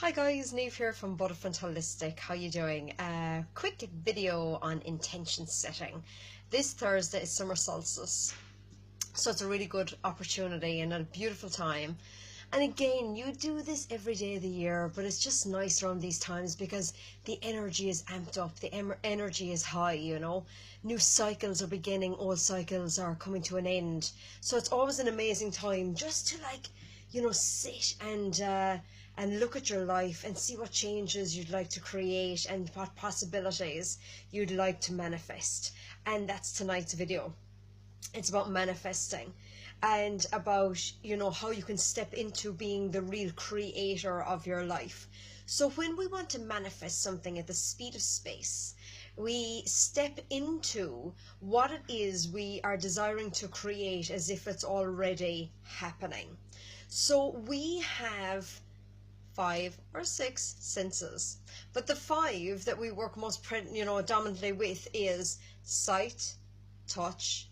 Hi guys, Neve here from Butterfront Holistic. How you doing? Quick video on intention setting. This Thursday is summer solstice, so it's a really good opportunity and a beautiful time. And again, you do this every day of the year, but it's just nice around these times because the energy is amped up, the energy is high, you know. New cycles are beginning, old cycles are coming to an end. So it's always an amazing time just to sit and look at your life and see what changes you'd like to create and what possibilities you'd like to manifest. And that's tonight's video. It's about manifesting and about, how you can step into being the real creator of your life. So when we want to manifest something at the speed of space, we step into what it is we are desiring to create as if it's already happening. So we have 5 or 6 senses, but the 5 that we work most dominantly with is sight, touch,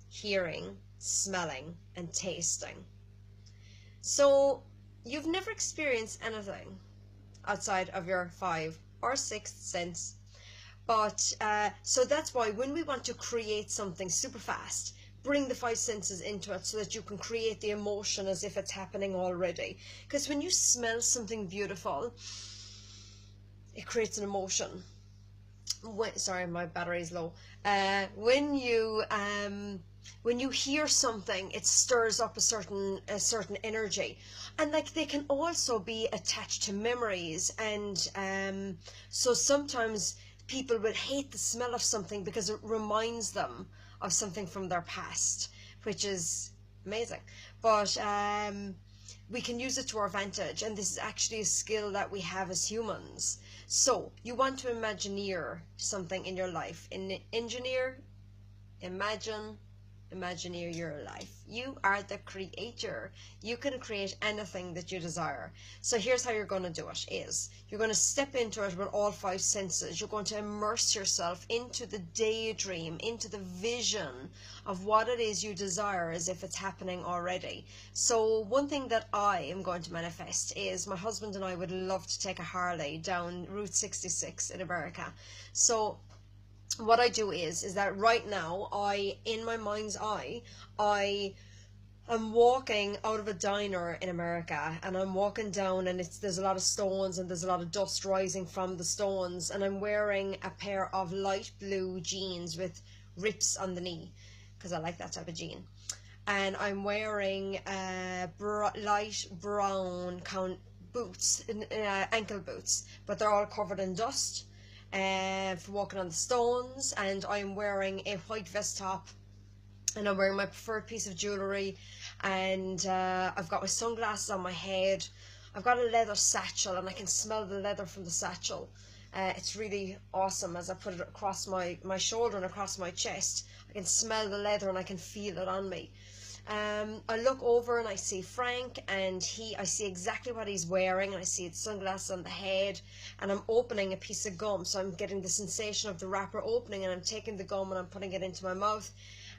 hearing, smelling, and tasting. So you've never experienced anything outside of your 5 or 6th sense, but so that's why when we want to create something super fast, bring the 5 senses into it so that you can create the emotion as if it's happening already. Because when you smell something beautiful, it creates an emotion. Sorry, my battery's low. When you hear something, it stirs up a certain energy, and they can also be attached to memories. And so sometimes people will hate the smell of something because it reminds them of something from their past, which is amazing. But we can use it to our advantage, and this is actually a skill that we have as humans. So you want to imagineer something in your life. Imagineer your life. You are the creator. You can create anything that you desire. So here's how you're going to do it is you're going to step into it with all 5 senses. You're going to immerse yourself into the daydream, into the vision of what it is you desire as if it's happening already. So one thing that I am going to manifest is my husband and I would love to take a Harley down Route 66 in America. So what I do is that right now, in my mind's eye, I am walking out of a diner in America, and I'm walking down, and there's a lot of stones and there's a lot of dust rising from the stones, and I'm wearing a pair of light blue jeans with rips on the knee because I like that type of jean, and I'm wearing light brown boots, ankle boots, but they're all covered in dust for walking on the stones, and I'm wearing a white vest top, and I'm wearing my preferred piece of jewellery, and I've got my sunglasses on my head. I've got a leather satchel, and I can smell the leather from the satchel. It's really awesome. As I put it across my shoulder and across my chest, I can smell the leather and I can feel it on me. I look over and I see Frank, and I see exactly what he's wearing, and I see the sunglasses on the head, and I'm opening a piece of gum, so I'm getting the sensation of the wrapper opening, and I'm taking the gum and I'm putting it into my mouth,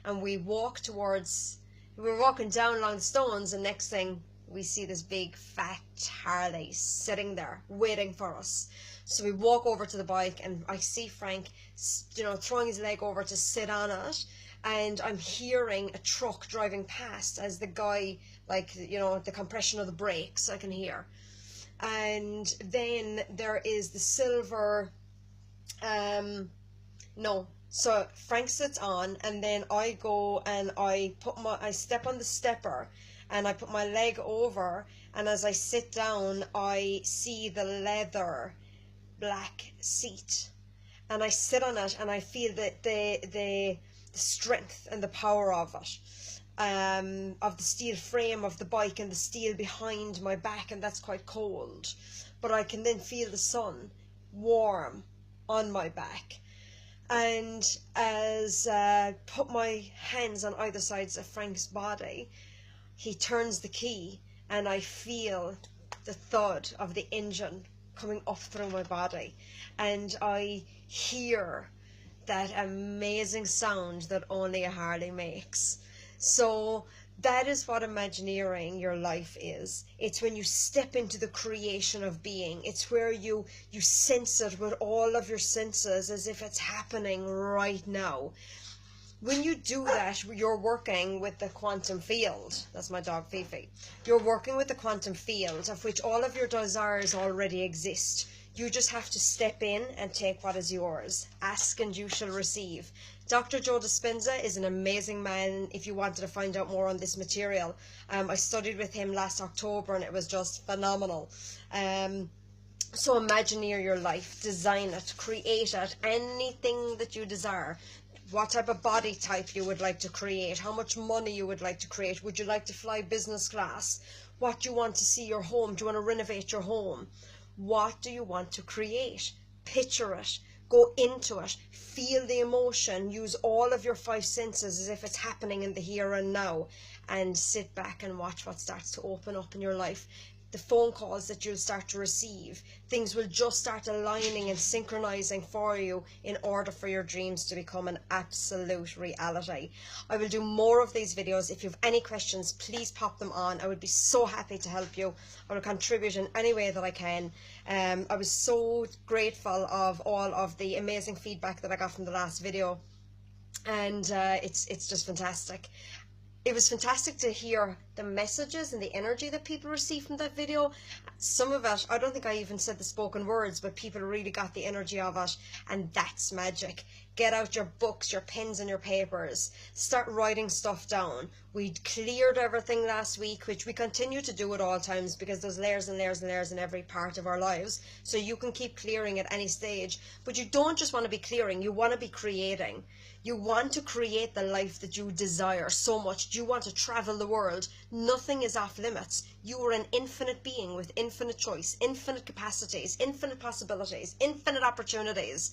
and we're walking down along the stones, and next thing we see this big fat Harley sitting there waiting for us. So we walk over to the bike, and I see Frank throwing his leg over to sit on it, and I'm hearing a truck driving past as the guy, the compression of the brakes I can hear. And then there is the silver, so Frank sits on, and then I go and I step on the stepper, and I put my leg over, and as I sit down, I see the leather black seat, and I sit on it, and I feel that the strength and the power of it, of the steel frame of the bike and the steel behind my back, and that's quite cold, but I can then feel the sun warm on my back. And as I put my hands on either sides of Frank's body, he turns the key, and I feel the thud of the engine coming up through my body, and I hear that amazing sound that only a Harley makes. So That is what Imagineering your life is. It's when you step into the creation of being. It's where you sense it with all of your senses as if it's happening right now. When you do that, you're working with the quantum field. That's my dog Fifi. You're working with the quantum field of which all of your desires already exist. You just have to step in and take what is yours. Ask and you shall receive. Dr. Joe Dispenza is an amazing man if you wanted to find out more on this material. I studied with him last October and it was just phenomenal. So Imagineer your life, design it, create it, anything that you desire. What type of body type you would like to create, how much money you would like to create, would you like to fly business class, what do you want to see your home, do you want to renovate your home, what do you want to create, picture it, go into it, feel the emotion, use all of your 5 senses as if it's happening in the here and now, and sit back and watch what starts to open up in your life. The phone calls that you'll start to receive, things will just start aligning and synchronizing for you in order for your dreams to become an absolute reality. I will do more of these videos. If you have any questions, please pop them on. I would be so happy to help you. I will contribute in any way that I can. I was so grateful of all of the amazing feedback that I got from the last video, and it's just fantastic. It was fantastic to hear the messages and the energy that people received from that video. Some of it, I don't think I even said the spoken words, but people really got the energy of it, and that's magic. Get out your books, your pens and your papers. Start writing stuff down. We cleared everything last week, which we continue to do at all times because there's layers and layers and layers in every part of our lives. So you can keep clearing at any stage, but you don't just want to be clearing, you want to be creating. You want to create the life that you desire so much. You want to travel the world. Nothing is off limits. You are an infinite being with infinite choice, infinite capacities, infinite possibilities, infinite opportunities.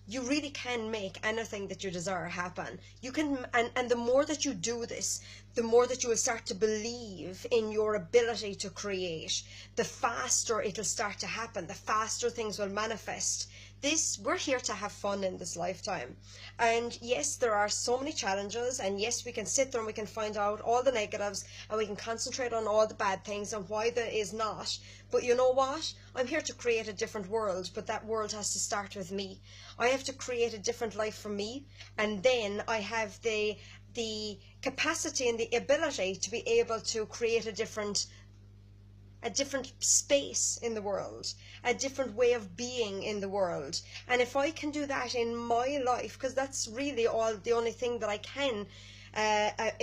You really can make anything that you desire happen. You can, and the more that you do this, the more that you will start to believe in your ability to create, the faster it'll start to happen, the faster things will manifest. We're here to have fun in this lifetime. And yes, there are so many challenges, and yes, we can sit there and we can find out all the negatives and we can concentrate on all the bad things and why there is not. But you know what? I'm here to create a different world, but that world has to start with me. I have to create a different life for me, and then I have the capacity and the ability to be able to create a different space in the world, a different way of being in the world. And if I can do that in my life, because that's really the only thing that I can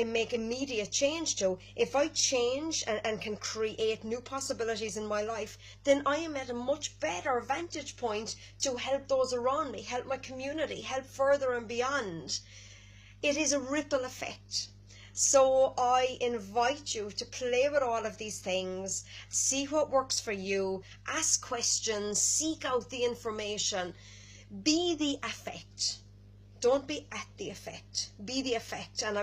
make immediate change to, if I change and can create new possibilities in my life, then I am at a much better vantage point to help those around me, help my community, help further and beyond. It is a ripple effect. So I invite you to play with all of these things, see what works for you, ask questions, seek out the information, be the effect. Don't be at the effect, be the effect. And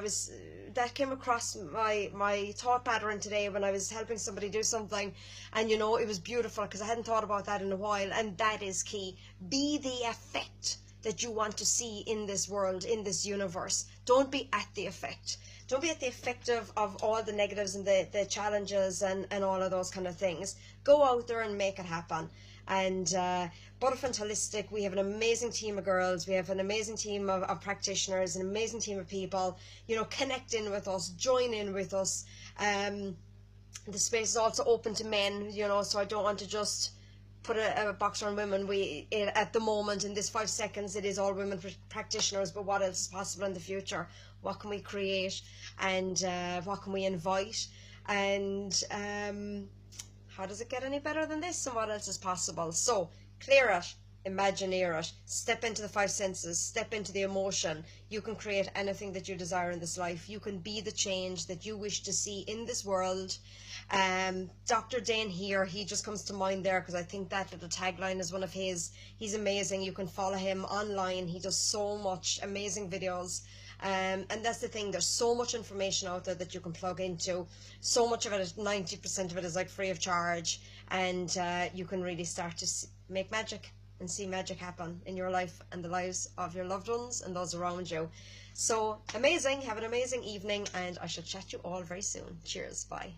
that came across my thought pattern today when I was helping somebody do something, and you know, it was beautiful because I hadn't thought about that in a while, and that is key. Be the effect that you want to see in this world, in this universe. Don't be at the effect. Don't be at the effect of all the negatives and the challenges and all of those kind of things. Go out there and make it happen. And Butterfront Holistic, we have an amazing team of girls. We have an amazing team of practitioners, an amazing team of people. You know, connect in with us, join in with us. The space is also open to men, you know, so I don't want to just put a box on women. At the moment, in this 5 seconds, it is all women practitioners, but what else is possible in the future? What can we create, and what can we invite, and how does it get any better than this, and what else is possible? So clear it, Imagineer it, step into the 5 senses, step into the emotion. You can create anything that you desire in this life. You can be the change that you wish to see in this world. Dr. Dane here, he just comes to mind there because I think that little tagline is one of his. He's amazing. You can follow him online. He does so much amazing videos. And that's the thing, there's so much information out there that you can plug into. So much of it, 90% of it is like free of charge, and you can really start to make magic. and see magic happen in your life and the lives of your loved ones and those around you. So amazing. Have an amazing evening, and I shall chat to you all very soon. Cheers. Bye.